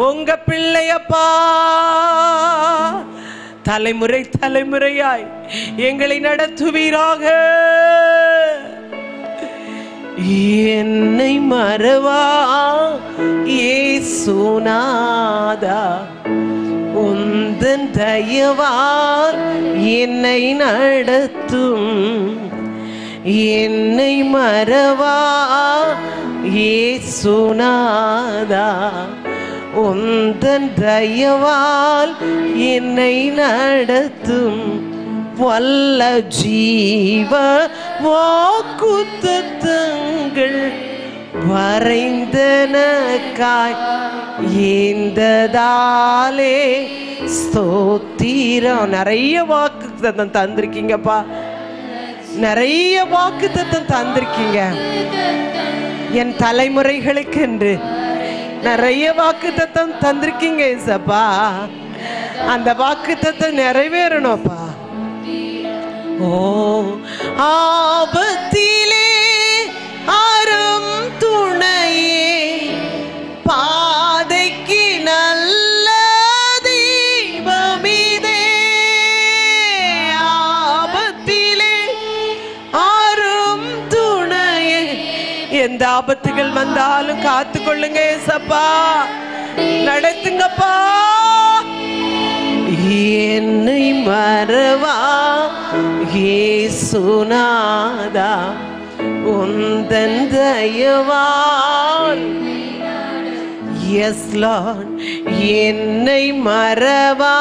உங்க பிள்ளையப்பா. தலைமுறை தலைமுறையாய் எங்களை நடத்துவீராக. என்னை மறவா இயேசுநாதா, உந்தன் தயவால் என்னை நடத்தும். என்னை மறவா இயேசுநாதா, உந்தன் தயவால் என்னை நடத்தும். வல்ல ஜீவ வாக்குத்தத்தங்கள் வரைந்தனக்காய் ஏந்ததாலே ஸ்தோத்திரம். நிறைய வாக்குத்தத்தம் தந்திருக்கீங்கப்பா, நிறைய வாக்குத்தத்தம் தந்திருக்கீங்க என் தலைமுறைகளுக்கு என்று. நிறைய வாக்குத்தத்தம் தந்திருக்கீங்க ஏசப்பா. அந்த வாக்குத்தத்தம் நிறைவேறணும்ப்பா. ஓ ஆபத்திலே அரும் துணையே, பாதைக்கு நல்ல தீபமிதே. ஆபத்திலே அரும் துணையே, எந்த ஆபத்துகள் வந்தாலும் காத்து கொள்ளுங்க ஏசப்பா, நடத்துங்கப்பா. என்னை மறவா இயேசுநாதா, உந்தன் தயவால். எஸ் லார்ட், என்னை மறவா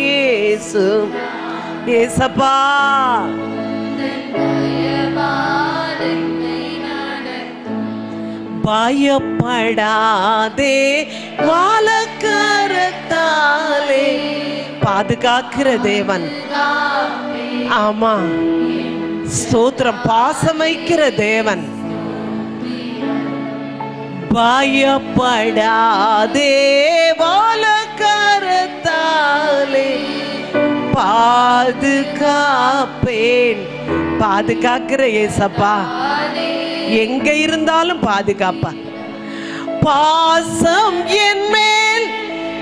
இயேசு ஏசப்பா. பயப்படாதே, வாழக்கரத்தாலே பாதுகாக்கிற தேவன். ஆமா, ஸ்தோத்திரம். பாசமைக்கிற தேவன். பயப்படாதே, வாழக்கரத்தாலே பாதுகாப்பேன். பாதுகாக்கிற ஏசப்பா, எங்க இருந்தாலும் பாதுகாப்பா. பாசம் என் மேல்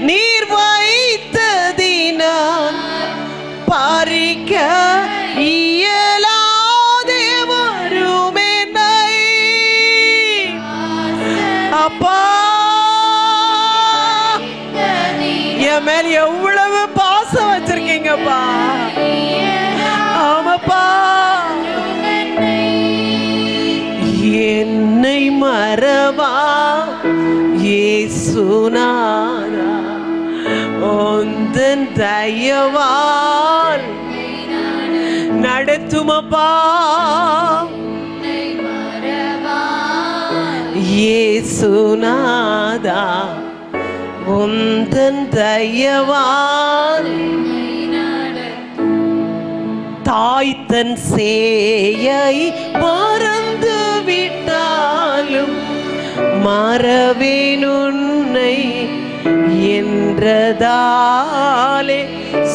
நீர் வைத்ததினால் பறிக்க இயலாதே வருமென்னை. அப்பா, என் மேல் எவ்வளவு பாசம் வச்சிருக்கீங்கப்பா. ஆமாப்பா. என்னை மறவா இயேசுநாதா, உந்தன் தயவால் நடத்துமப்பா. இயேசுநாதா, உந்தன் தயவால். தாய் தன் சேயை மறந்து விட்டாலும் மறவேன் உன்னை என்றதாலே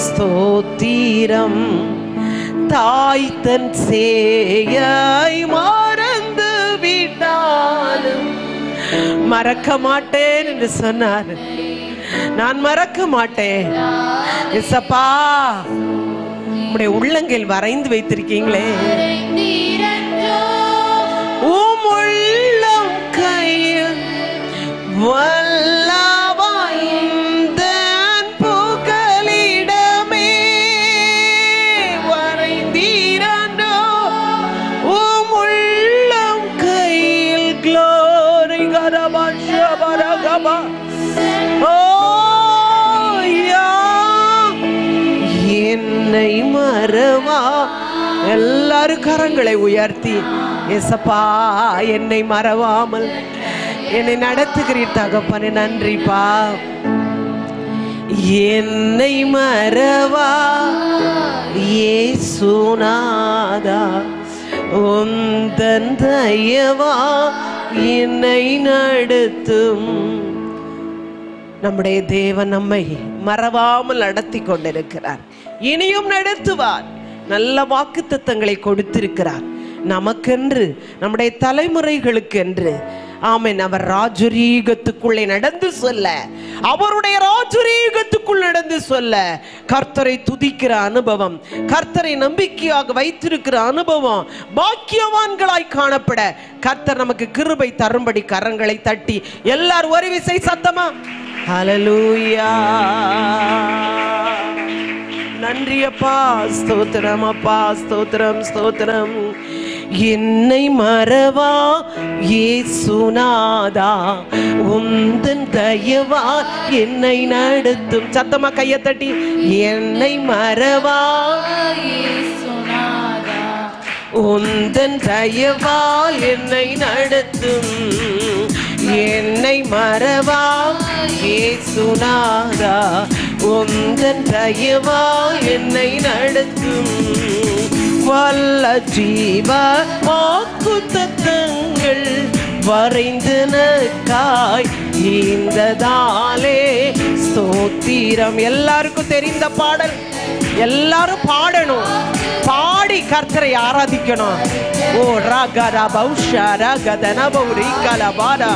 ஸ்தோத்திரம். தாய் தன் சேயை மறந்து விட்டாலும் மறக்க மாட்டேன் என்று சொன்னார். நான் மறக்க மாட்டேன் இயேசப்பா. உம்முடைய உள்ளங்கையில் வரைந்து வைத்திருக்கீங்களே, உம் உள்ளம் கையில் வல்லவாய்ந்தன் புகலிடமே வரைந்தீரோ. உம் உள்ளம் கையில் glory கரபாஷா பரகபா. என்னை மறவா. எல்லாரும் கரங்களை உயர்த்தி, ஏசப்பா என்னை மறவாமல் என்னை நடத்துகிறீர் தகப்பனே, நன்றிப்பா. என்னை மறவா இயேசுநாதா, உந்தன் தயவா என்னை நடத்தும். நம்முடைய தேவன் நம்மை மறவாமல் நடத்தி கொண்டிருக்கிறார், இனியும் நடத்துவார். நல்ல வாக்குத்தத்தங்களை கொடுத்திருக்கிறார் நமக்கென்று, நம்முடைய தலைமுறைகளுக்கு என்று. ஆமென். அவர் ராஜரீகத்துக்குள்ளே நடந்து சொல்ல, அவருடைய ராஜரீகத்துக்குள் நடந்து சொல்ல, கர்த்தரை துதிக்கிற அனுபவம், கர்த்தரை நம்பிக்கையாக வைத்திருக்கிற அனுபவம், பாக்கியவான்களாய் காணப்பட கர்த்தர் நமக்கு கிருபை தரும்படி கரங்களை தட்டி எல்லாரும் ஒரு விசை சத்தமா ஹல்லேலூயா. நன்றி அப்பா, ஸ்தோத்திரம் அப்பா, ஸ்தோத்திரம் ஸ்தோத்திரம். என்னை மறவா இயேசுநாதா, உந்தன் தயவா என்னை நடத்தும். சத்தமா கையை தட்டி என்னை மறவா இயேசுநாதா, உந்தன் தயவால் என்னை நடத்தும். என்னை மறவா இயேசுநாதா, உந்தன் தயவால் என்னை நடத்தும். வல்ல ஜீவ வாக்குத்தத்தங்கள் வரைந்தனக்காய் இந்ததாலே ஸ்தோத்திரம். எல்லாருக்கும் தெரிந்த பாடல், எல்லாரும் பாடணும், பாடி கர்த்தரை ஆராதிக்கணும். ஓ ராகரா பௌஷா ராகதன பௌரி கலபாரா.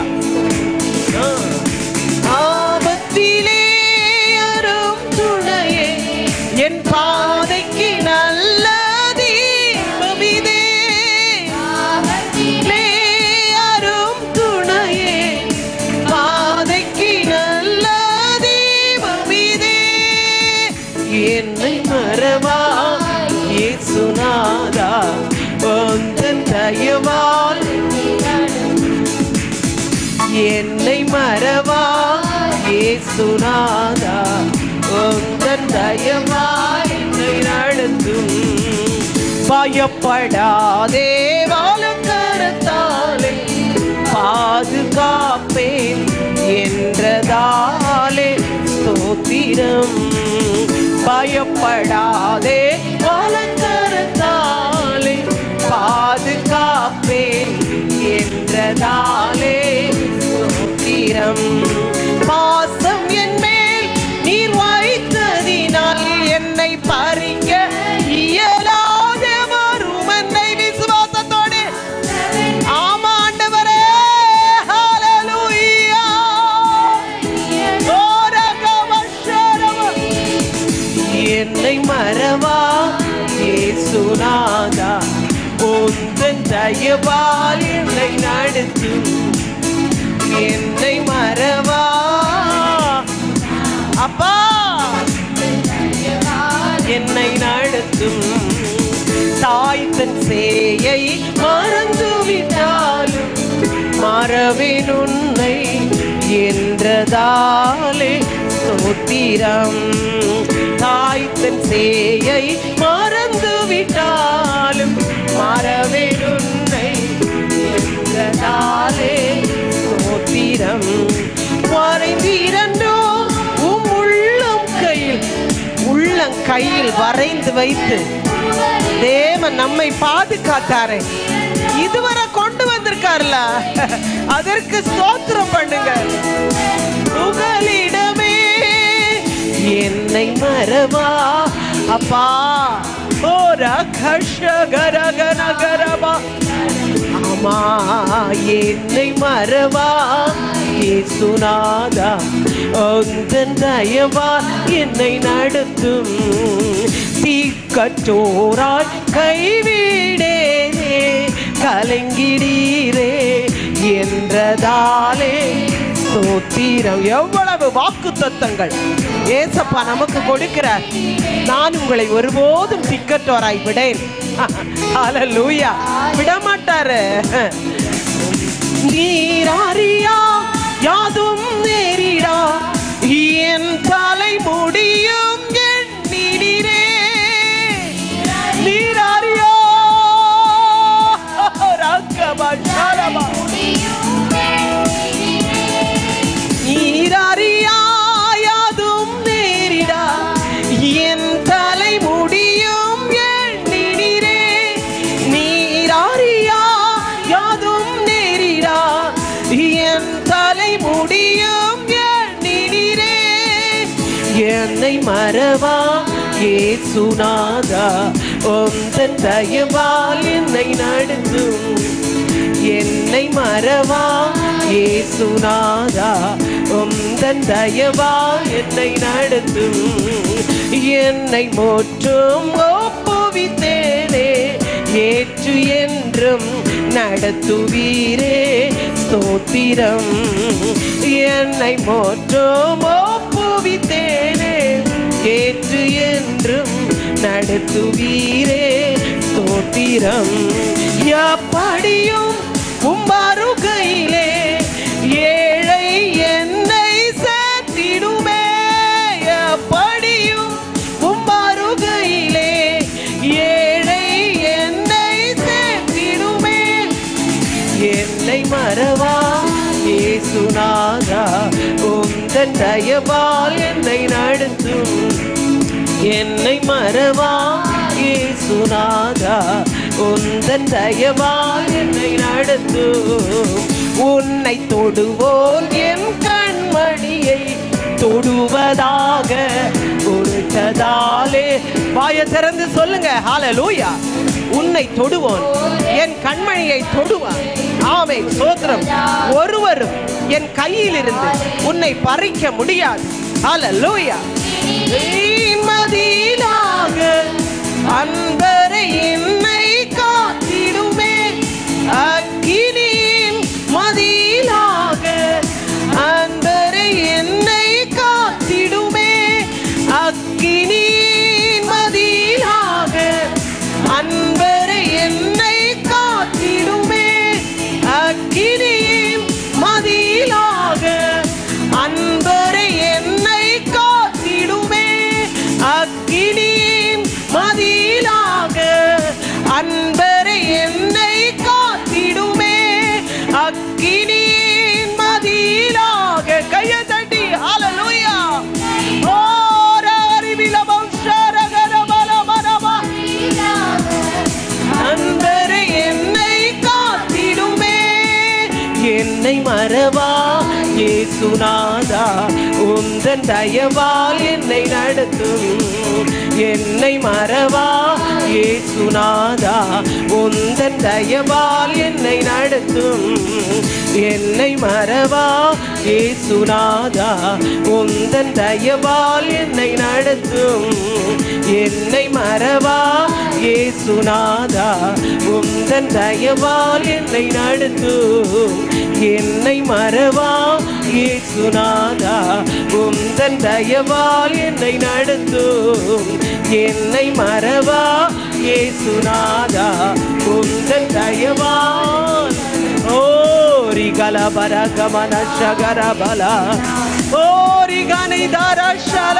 ஆபத்திலே அரும் துணையே, என் பாதைக்கு நல்ல தீபமிதே. ஆபத்திலே அரும் துணையே, பாதைக்கு நல்ல தீபமிதே. என்னை மறவா இயேசுநாதா, உந்தன் தயவால் என்னை மறவா இயேசுநாதா, உந்தன் தயவால் என்னை நடத்தும். பயப்படாதே வாழக்கரத்தாலே பாதுகாப்பேன் என்றதாலே ஸ்தோத்திரம். பயப்படாதே வாழக்கரத்தாலே பாதுகாப்பேன் என்றதாலே ஸ்தோத்திரம். பாசம் என் மேல் நீர் வைத்ததினால் என்னை பறிக்க இயலாத வரும் என்னை விசுவாசத்தோடு. ஆமா ஆண்டவரே, ஹல்லேலூயா. என்னை மறவா இயேசுநாதா, உந்தன் தயவால் என்னை நடத்தும். என்னை மறவா அப்பா, என்னை நடத்தும். தாய் தன் சேயை மறந்து விட்டாலும் மறவேன் உன்னை என்றதாலே ஸ்தோத்திரம். தாய் தன் சேயை மறந்து விட்டாலும் மறவேன் உன்னை என்றதாலே ஸ்தோத்திரம். வரைந்திரண்டோ உம் உள்ளம் கையில், உள்ளம் கையில் வரைந்து வைத்து தேவன் நம்மை பாதுகாத்தாரே, இதுவரை கொண்டு வந்திருக்காருல, அதற்கு ஸ்தோத்திரம் பண்ணுங்க. புகலிடமே என்னை மறவா அப்பா. ஓ ரகஷகரகனகரபா. ஆமா, என்னை மறவா இயேசுநாதா, உந்தன் தயவால் என்னை நடத்தும். தீக்கற்றோராய் கைவிடேனே, கலங்கிடீரே என்றதாலே ஸ்தோத்திரம். எவ்வளவு வாக்குத்தத்தங்கள் ஏசப்பா நமக்கு கொடுக்கிறார். நான் உங்களை ஒருபோதும் திக்கற்றோராய் விடேன். ஹல்லேலூயா. விடமாட்டாரு. நீராரியா யாதும் நேரிடா, என் தலை முடியும் எண்ணினீரே. நீராரியா ரக்கபஷரபா. நீராரியா யாதும் நேரிடா, என் தலை முடியும் எண்ணினீரே. நீராரியா யாதும் நேரிடா, என் தலை முடியும் எண்ணினீரே. என்னை மறவா இயேசுநாதா, உந்தன் தயவால் என்னை நடத்தும். என்னை என்னை மறவா இயேசுநாதா உந்தன் தயவா என்னை நடத்தும். என்னை முற்றும் ஒப்புவித்தேனே ஏற்று என்றும் நடத்துவீரே ஸ்தோத்திரம். என்னை முற்றும் ஒப்புவித்தேனே ஏற்று என்றும் நடத்துவீரே ஸ்தோத்திரம். எப்படியும் உம்மருகையிலே ஏழை என்னை சேர்த்திடுமே. எப்படியும் உம்மருகையிலே ஏழை என்னை சேர்த்திடுமே. என்னை மறவா இயேசுநாதா உந்தன் தயவால் என்னை நடத்தும். என்னை மறவா இயேசுநாதா உந்தன் தயவால் என்னை நடத்தும். உன்னை தொடுவோன் என் கண்மணியை தொடுவதாக உரைத்ததாலே. வாயை திறந்து சொல்லுங்க ஹல்லேலூயா. உன்னை தொடுவோன் என் கண்மணியை தொடுவான். ஆமென் ஸ்தோத்திரம். ஒருவரும் என் கையில் இருந்து உன்னை பறிக்க முடியாது. ஹல்லேலூயா. மதிலாக அன்பரை என்னை காத்திடுமே. அக்கினியின் மதிலாக அன்பரை என்னை காத்திடுமே. அக்கினியின் மதிலாக அன்பரை என்னை காத்திடுமே. அக்கினியின் மதிலாக அன்பரை என்னை காத்திடுமே. அக்கினியின் மதிலாக அன்பரை என்னை காத்திடுமே. அக்கினியின் மதிலாக கையை தட்டி ஹல்லேலூயா. அன்பரை என்னை காத்திடுமே. என்னை மறவா இயேசுநாதா உந்தன் தயவால் என்னை நடத்தும். என்னை மறவா இயேசுநாதா உந்தன் தயவால் என்னை நடத்தும். என்னை மறவா இயேசுநாதா உந்தன் தயவால் என்னை நடத்தும். என்னை மறவா இயேசுநாதா உந்தன் தயவால் என்னை நடத்தும். என்னை மறவா இயேசுநாதா உந்தன் தயவால் என்னை நடத்தும். என்னை மறவா இயேசுநாதா உந்தன் தயவால். ஓரி கலபர கமன சகர பல ஓரி கனை தார ஷல